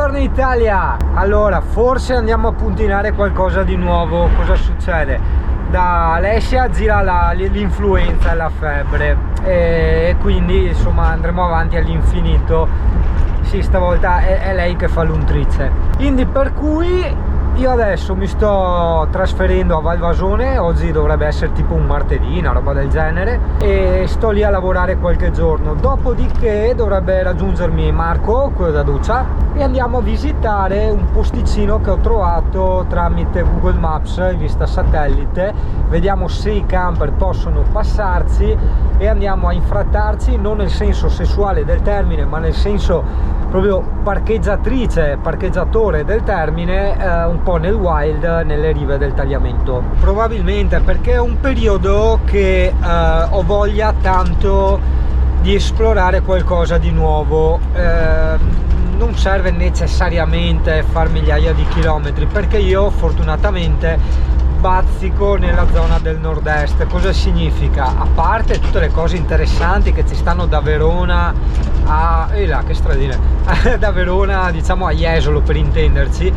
Buongiorno Italia! Allora, forse andiamo a puntinare qualcosa di nuovo. Cosa succede? Da Alessia gira l'influenza e la febbre e quindi insomma andremo avanti all'infinito. Sì, stavolta è lei che fa l'untrice. Quindi per cui io adesso mi sto trasferendo a Valvasone. Oggi dovrebbe essere tipo un martedì, una roba del genere, e sto lì a lavorare qualche giorno. Dopodiché dovrebbe raggiungermi Marco, quello da Duccia, e andiamo a visitare un posticino che ho trovato tramite Google Maps in vista satellite. Vediamo se i camper possono passarci e andiamo a infrattarci, non nel senso sessuale del termine, ma nel senso proprio parcheggiatore del termine, un po' nel wild, nelle rive del Tagliamento. Probabilmente perché è un periodo che ho voglia tanto di esplorare qualcosa di nuovo. Non serve necessariamente far migliaia di chilometri, perché io fortunatamente bazzico nella zona del nord-est. Cosa significa? A parte tutte le cose interessanti che ci stanno da Verona a che stradine da Verona, diciamo, a Jesolo per intenderci,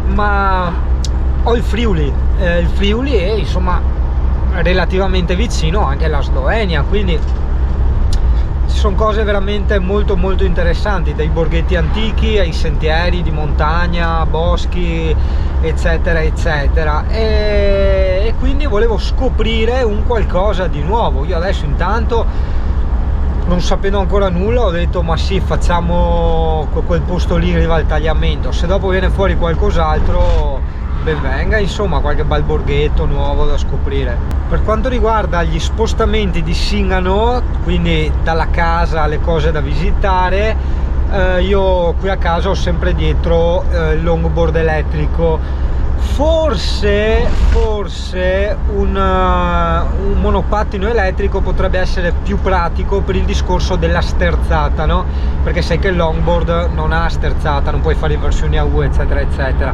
ma ho il Friuli e insomma relativamente vicino anche la Slovenia, quindi ci sono cose veramente molto molto interessanti, dai borghetti antichi ai sentieri di montagna, boschi, eccetera eccetera, e quindi volevo scoprire un qualcosa di nuovo. Io adesso intanto, non sapendo ancora nulla, ho detto ma sì, facciamo quel posto lì in riva al Tagliamento. Se dopo viene fuori qualcos'altro, ben venga, insomma, qualche bel borghetto nuovo da scoprire. Per quanto riguarda gli spostamenti di Singano, quindi dalla casa alle cose da visitare, io qui a casa ho sempre dietro il longboard elettrico. Forse un monopattino elettrico potrebbe essere più pratico per il discorso della sterzata, no? Perché sai che il longboard non ha sterzata, non puoi fare inversioni a U, eccetera eccetera.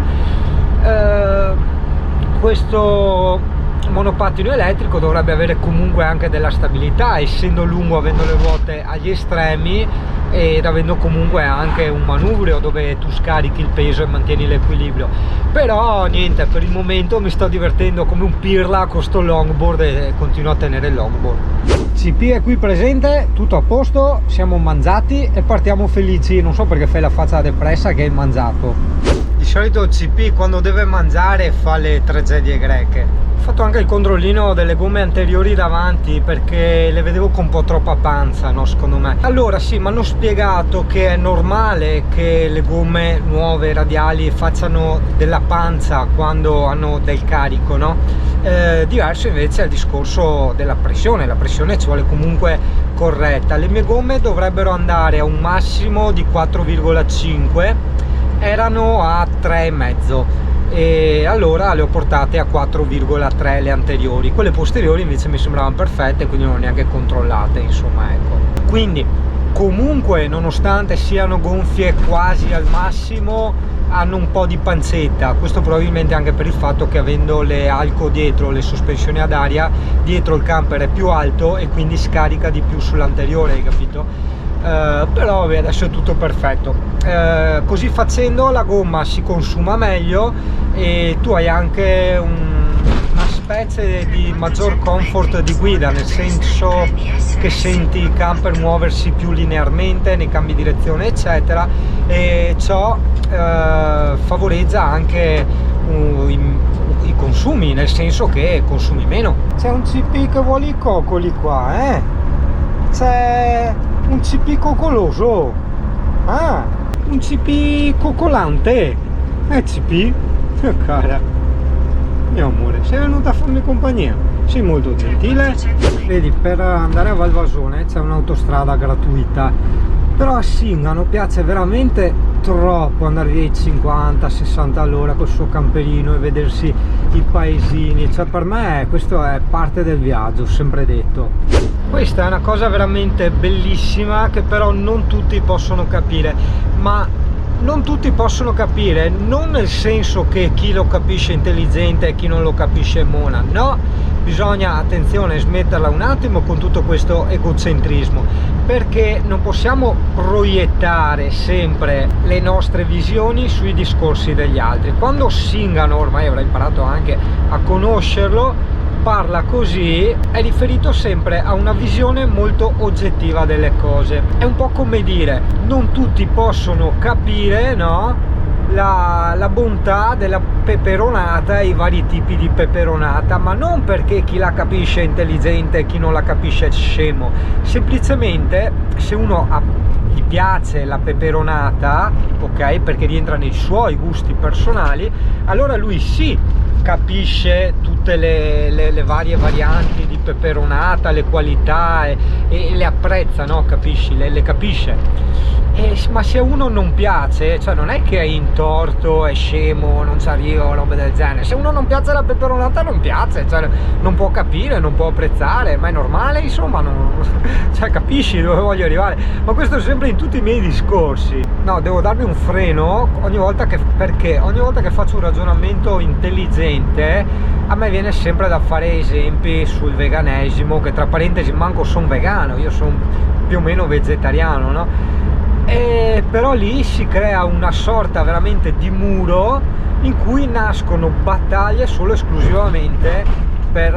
Questo monopattino elettrico dovrebbe avere comunque anche della stabilità, essendo lungo, avendo le ruote agli estremi ed avendo comunque anche un manubrio dove tu scarichi il peso e mantieni l'equilibrio. Però niente, per il momento mi sto divertendo come un pirla con sto longboard e continuo a tenere il longboard. CP è qui presente, tutto a posto, siamo mangiati e partiamo felici. Non so perché fai la faccia depressa che hai mangiato. Di solito il CP quando deve mangiare fa le tragedie greche. Ho fatto anche il controllino delle gomme anteriori davanti perché le vedevo con un po' troppa panza, no, secondo me. Allora sì, mi hanno spiegato che è normale che le gomme nuove radiali facciano della panza quando hanno del carico, no? Diverso invece è il discorso della pressione. La pressione ci vuole comunque corretta. Le mie gomme dovrebbero andare a un massimo di 4,5, erano a 3,5 e allora le ho portate a 4,3 le anteriori. Quelle posteriori invece mi sembravano perfette, quindi non ho neanche controllate, insomma, ecco. Quindi comunque, nonostante siano gonfie quasi al massimo, hanno un po' di pancetta. Questo probabilmente anche per il fatto che, avendo le Alco dietro, le sospensioni ad aria, dietro il camper è più alto e quindi scarica di più sull'anteriore, hai capito? Però vabbè, adesso è tutto perfetto. Così facendo la gomma si consuma meglio e tu hai anche una specie di maggior comfort di guida, nel senso che senti il camper muoversi più linearmente nei cambi di direzione eccetera, e ciò favoreggia anche i consumi, nel senso che consumi meno. C'è un CP che vuole i coccoli qua, c'è un CP coccoloso, un CP coccolante, CP, cara, mio amore, sei venuta a farmi compagnia, sei molto gentile. Vedi, per andare a Valvasone c'è un'autostrada gratuita, però a Singano piace veramente troppo andare via ai 50-60 all'ora col suo camperino e vedersi i paesini. Cioè, per me questo è parte del viaggio, ho sempre detto. Questa è una cosa veramente bellissima che però non tutti possono capire, ma non tutti possono capire non nel senso che chi lo capisce è intelligente e chi non lo capisce è mona, no, bisogna, attenzione, smetterla un attimo con tutto questo egocentrismo, perché non possiamo proiettare sempre le nostre visioni sui discorsi degli altri. Quando Singano, ormai avrà imparato anche a conoscerlo, parla così, è riferito sempre a una visione molto oggettiva delle cose. È un po' come dire, non tutti possono capire, no, la bontà della peperonata e i vari tipi di peperonata, ma non perché chi la capisce è intelligente e chi non la capisce è scemo, semplicemente se uno gli piace la peperonata, ok, perché rientra nei suoi gusti personali, allora lui sì capisce tutte le varie varianti di peperonata, le qualità e le apprezza, no? Capisci? Le capisce. Ma se a uno non piace, cioè non è che è in torto, è scemo, non ci arriva o roba del genere. Se a uno non piace la peperonata non piace, cioè non può capire, non può apprezzare, ma è normale, insomma, cioè capisci dove voglio arrivare. Ma questo è sempre in tutti i miei discorsi. No, devo darmi un freno perché ogni volta che faccio un ragionamento intelligente a me viene sempre da fare esempi sul veganesimo, che tra parentesi manco sono vegano, io sono più o meno vegetariano, no? Però lì si crea una sorta veramente di muro in cui nascono battaglie solo esclusivamente per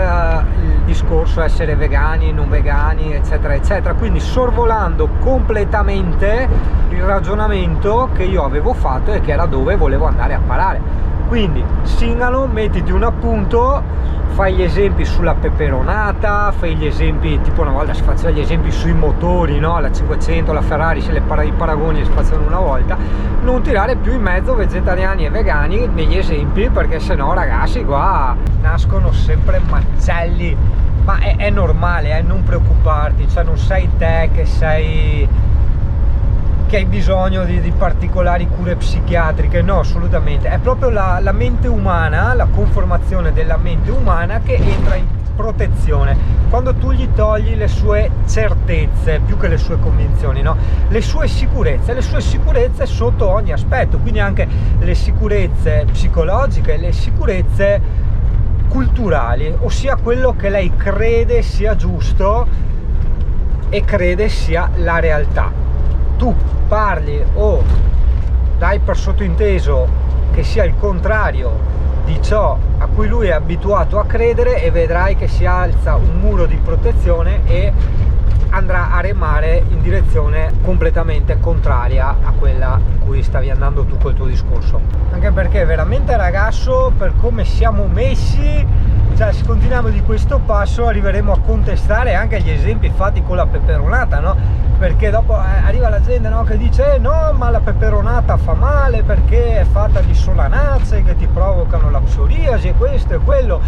il discorso essere vegani, non vegani, eccetera eccetera, quindi sorvolando completamente il ragionamento che io avevo fatto e che era dove volevo andare a parare. Quindi Singano, mettiti un appunto, fai gli esempi sulla peperonata, fai gli esempi, tipo una volta si faceva gli esempi sui motori, no? La 500, la Ferrari, se i paragoni si facevano una volta, non tirare più in mezzo vegetariani e vegani negli esempi, perché sennò ragazzi qua nascono sempre macelli. Ma è normale, non preoccuparti, cioè non sei te che hai bisogno di particolari cure psichiatriche, no, assolutamente, è proprio la mente umana, la conformazione della mente umana che entra in protezione quando tu gli togli le sue certezze più che le sue convinzioni, no? Le sue sicurezze sotto ogni aspetto, quindi anche le sicurezze psicologiche, le sicurezze culturali, ossia quello che lei crede sia giusto e crede sia la realtà. Tu parli o dai per sottointeso che sia il contrario di ciò a cui lui è abituato a credere e vedrai che si alza un muro di protezione e andrà a remare in direzione completamente contraria a quella in cui stavi andando tu col tuo discorso. Anche perché veramente, ragazzo, per come siamo messi, cioè se continuiamo di questo passo arriveremo a contestare anche gli esempi fatti con la peperonata, no? Perché dopo arriva la gente, no, che dice no, ma la peperonata fa male perché è fatta di solanacee che ti provocano la psoriasi e questo e quello.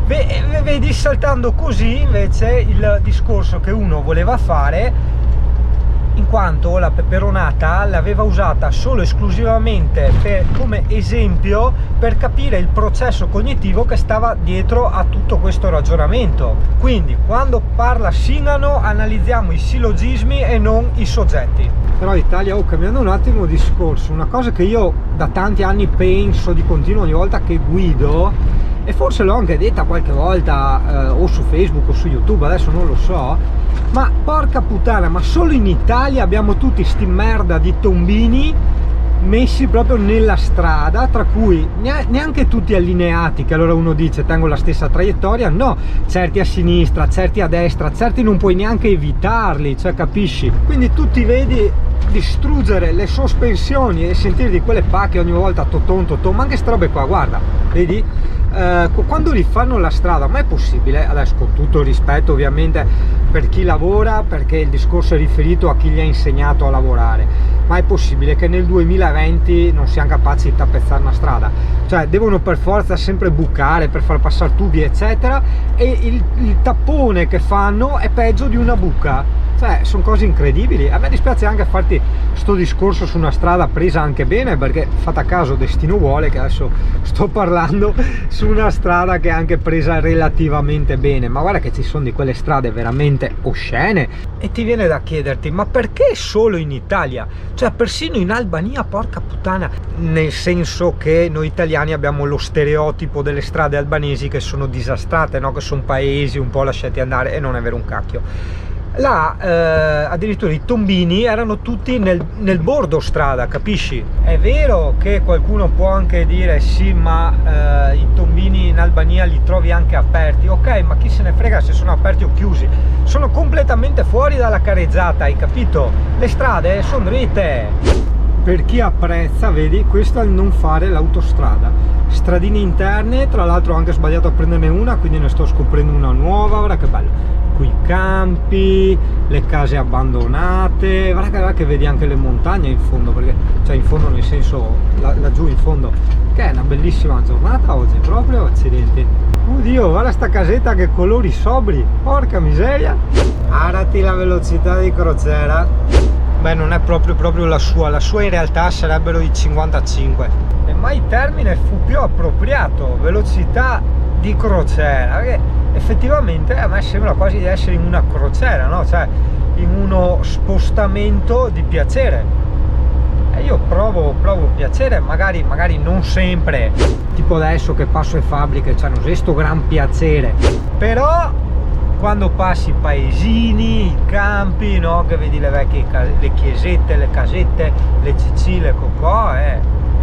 Vedi saltando così invece il discorso che uno voleva fare, in quanto la peperonata l'aveva usata solo esclusivamente come esempio per capire il processo cognitivo che stava dietro a tutto questo ragionamento. Quindi quando parla Singano analizziamo i sillogismi e non i soggetti. Però Italia, cambiando un attimo discorso, una cosa che io da tanti anni penso di continuo ogni volta che guido, e forse l'ho anche detta qualche volta o su Facebook o su YouTube, adesso non lo so, ma porca puttana, ma solo in Italia abbiamo tutti sti merda di tombini messi proprio nella strada, tra cui neanche tutti allineati, che allora uno dice tengo la stessa traiettoria, no, certi a sinistra, certi a destra, certi non puoi neanche evitarli, cioè capisci? Quindi tu ti vedi distruggere le sospensioni e sentire di quelle pacche ogni volta toton, ma anche ste robe qua, guarda, vedi? Quando rifanno la strada, ma è possibile, adesso con tutto il rispetto ovviamente per chi lavora, perché il discorso è riferito a chi gli ha insegnato a lavorare, ma è possibile che nel 2020 non siano capaci di tappezzare una strada? Cioè devono per forza sempre bucare per far passare tubi eccetera, e il tappone che fanno è peggio di una buca. Cioè, sono cose incredibili. A me dispiace anche farti sto discorso su una strada presa anche bene, perché fatta caso destino vuole che adesso sto parlando su una strada che è anche presa relativamente bene, ma guarda che ci sono di quelle strade veramente oscene e ti viene da chiederti ma perché solo in Italia? Cioè persino in Albania, porca puttana, nel senso che noi italiani abbiamo lo stereotipo delle strade albanesi che sono disastrate, no? Che sono paesi un po' lasciati andare, e non è vero un cacchio. là addirittura i tombini erano tutti nel bordo strada, capisci? È vero che qualcuno può anche dire sì, ma i tombini in Albania li trovi anche aperti. Ok, ma chi se ne frega se sono aperti o chiusi, sono completamente fuori dalla carezzata, hai capito? Le strade sono dritte. Per chi apprezza, vedi, questo è il non fare l'autostrada, stradine interne. Tra l'altro ho anche sbagliato a prenderne una, quindi ne sto scoprendo una nuova. Guarda che bello, qui i campi, le case abbandonate, guarda che vedi anche le montagne in fondo, perché cioè in fondo nel senso laggiù in fondo, che è una bellissima giornata oggi proprio, accidenti. Oddio, guarda sta casetta, che colori sobri, porca miseria. Arati la velocità di crociera. Beh, non è proprio la sua in realtà sarebbero i 55, e mai il termine fu più appropriato, velocità di crociera, perché effettivamente a me sembra quasi di essere in una crociera, no? Cioè in uno spostamento di piacere, e io provo piacere, magari non sempre, tipo adesso che passo le fabbriche c'hanno questo gran piacere, però quando passi i paesini, i campi, no? Che vedi le vecchie le chiesette, le casette, le cicci, le cocò,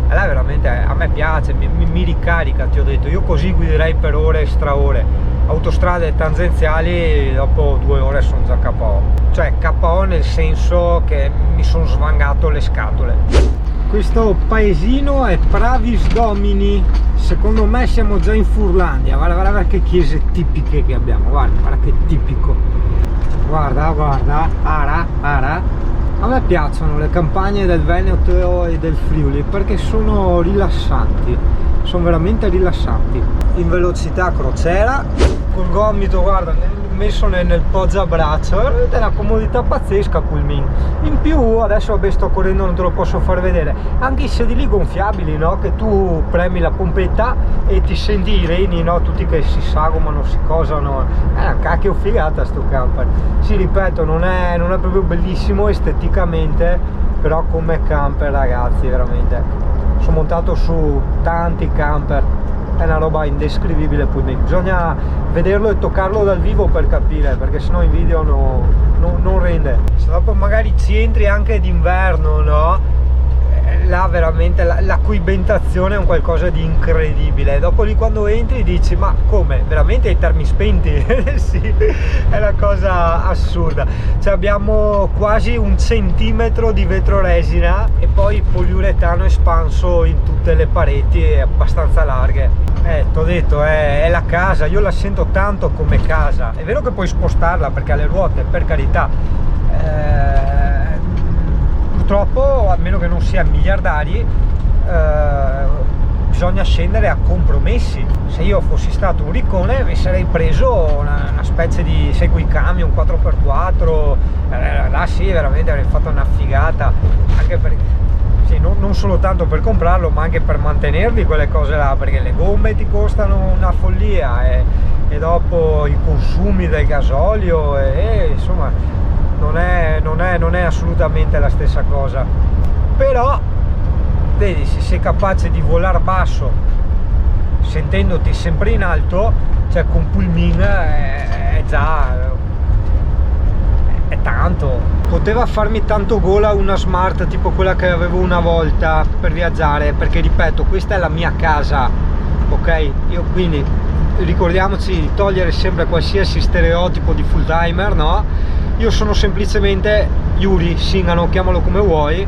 là veramente a me piace, mi ricarica, ti ho detto. Io così guiderei per ore e straore. Autostrade tangenziali dopo 2 ore sono già KO, cioè KO nel senso che mi sono svangato le scatole. Questo paesino è Pravis Domini, secondo me siamo già in Furlandia. Guarda che chiese tipiche che abbiamo, guarda che tipico, guarda, ara. A me piacciono le campagne del Veneto e del Friuli perché sono rilassanti, sono veramente rilassanti. In velocità crociera, col gomito, guarda, messo nel poggiabraccio, è una comodità pazzesca Pullman. In più adesso vabbè sto correndo, non te lo posso far vedere, anche i sedili gonfiabili, no? Che tu premi la pompetta e ti senti i reni, no? Tutti che si sagomano, si cosano, è una cacchio figata sto camper. Sì, ripeto, non è proprio bellissimo esteticamente, però come camper, ragazzi, veramente sono montato su tanti camper, è una roba indescrivibile. Poi bisogna vederlo e toccarlo dal vivo per capire, perché sennò in video non rende. Se dopo magari ci entri anche d'inverno, no? Là veramente la coibentazione è un qualcosa di incredibile. Dopo lì quando entri dici ma come? Veramente i termi spenti? Sì, è una cosa assurda. Cioè abbiamo quasi 1 centimetro di vetroresina e poi poliuretano espanso in tutte le pareti abbastanza larghe. T'ho detto, è la casa, io la sento tanto come casa. È vero che puoi spostarla perché ha le ruote, per carità, purtroppo, a meno che non sia miliardari, bisogna scendere a compromessi. Se io fossi stato un riccone mi sarei preso una specie di, sai, quei camion 4x4, là sì, veramente avrei fatto una figata, anche perché sì, non solo tanto per comprarlo ma anche per mantenerli quelle cose là, perché le gomme ti costano una follia e dopo i consumi del gasolio insomma non è assolutamente la stessa cosa. Però vedi, se sei capace di volare basso sentendoti sempre in alto, cioè con Pullman è tanto. Poteva farmi tanto gola una Smart tipo quella che avevo una volta per viaggiare, perché ripeto, questa è la mia casa, ok? Io quindi ricordiamoci di togliere sempre qualsiasi stereotipo di full timer, no? Io sono semplicemente Yuri, Singano, chiamalo come vuoi,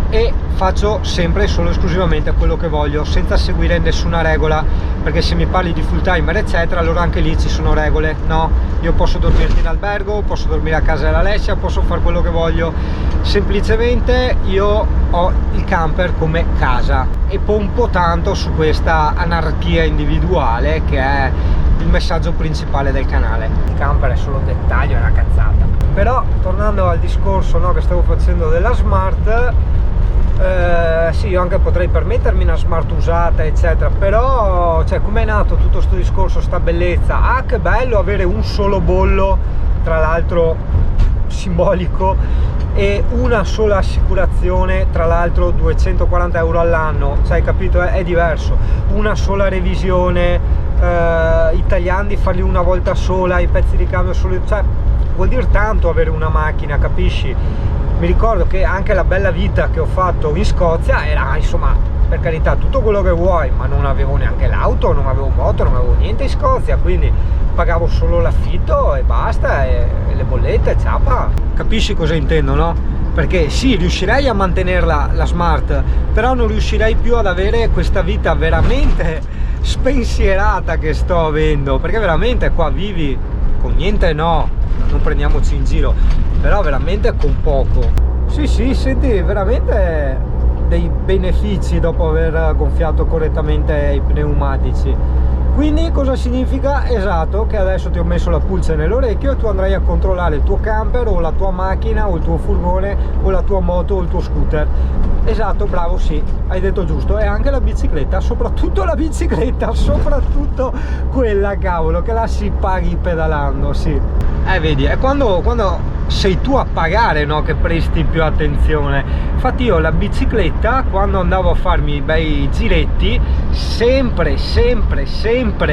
e faccio sempre e solo esclusivamente quello che voglio, senza seguire nessuna regola, perché se mi parli di full timer eccetera, allora anche lì ci sono regole, no? Io posso dormirti in albergo, posso dormire a casa dell'Alessia, posso fare quello che voglio, semplicemente io ho il camper come casa e pompo tanto su questa anarchia individuale che è il messaggio principale del canale. Il camper è solo un dettaglio, è una cazzata. Però tornando al discorso, no, che stavo facendo della Smart, sì, io anche potrei permettermi una Smart usata eccetera, però cioè, com'è nato tutto questo discorso, sta bellezza, che bello avere un solo bollo, tra l'altro simbolico, e una sola assicurazione, tra l'altro 240 euro all'anno, cioè, hai capito, è diverso, una sola revisione, i tagliandi farli una volta sola, i pezzi di cambio solo, cioè vuol dire tanto avere una macchina, capisci? Mi ricordo che anche la bella vita che ho fatto in Scozia era, insomma, per carità, tutto quello che vuoi, ma non avevo neanche l'auto, non avevo moto, non avevo niente in Scozia, quindi pagavo solo l'affitto e basta, e le bollette, ciapa. Capisci cosa intendo, no? Perché sì, riuscirei a mantenerla la Smart, però non riuscirei più ad avere questa vita veramente spensierata che sto avendo, perché veramente qua vivi con niente, no, non prendiamoci in giro, però veramente con poco. Sì, sì, senti, veramente dei benefici dopo aver gonfiato correttamente i pneumatici. Quindi cosa significa? Esatto, che adesso ti ho messo la pulce nell'orecchio e tu andrai a controllare il tuo camper o la tua macchina o il tuo furgone o la tua moto o il tuo scooter. Esatto, bravo, sì, hai detto giusto. E anche la bicicletta, soprattutto la bicicletta, soprattutto quella, cavolo, che la si paghi pedalando, sì. Vedi, è quando sei tu a pagare, no, che presti più attenzione. Infatti io la bicicletta, quando andavo a farmi i bei giretti, sempre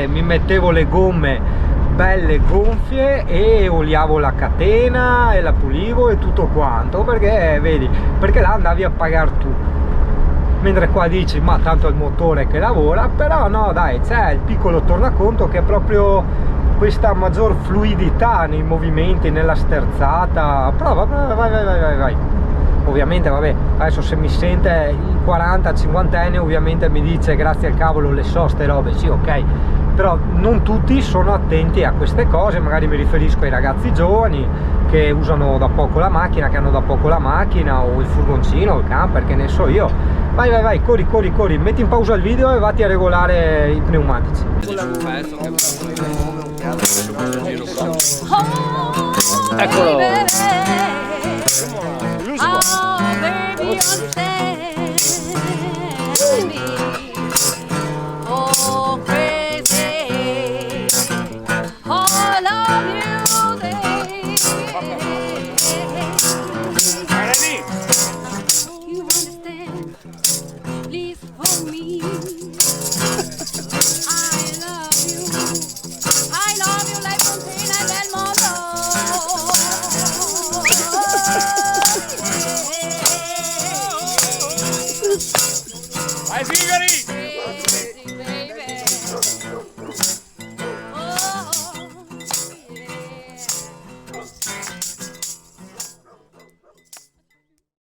mi mettevo le gomme belle gonfie e oliavo la catena e la pulivo e tutto quanto, perché vedi, perché là andavi a pagare tu, mentre qua dici ma tanto è il motore che lavora. Però no, dai, c'è il piccolo tornaconto che è proprio questa maggior fluidità nei movimenti, nella sterzata. Prova, vai. Ovviamente, vabbè, adesso se mi sente il 40-50enne ovviamente mi dice grazie al cavolo le so ste robe, sì, ok, però non tutti sono attenti a queste cose. Magari mi riferisco ai ragazzi giovani che usano da poco la macchina, che hanno da poco la macchina o il furgoncino o il camper, che ne so io. Vai, corri, metti in pausa il video e vatti a regolare i pneumatici. Eccolo. Sigari!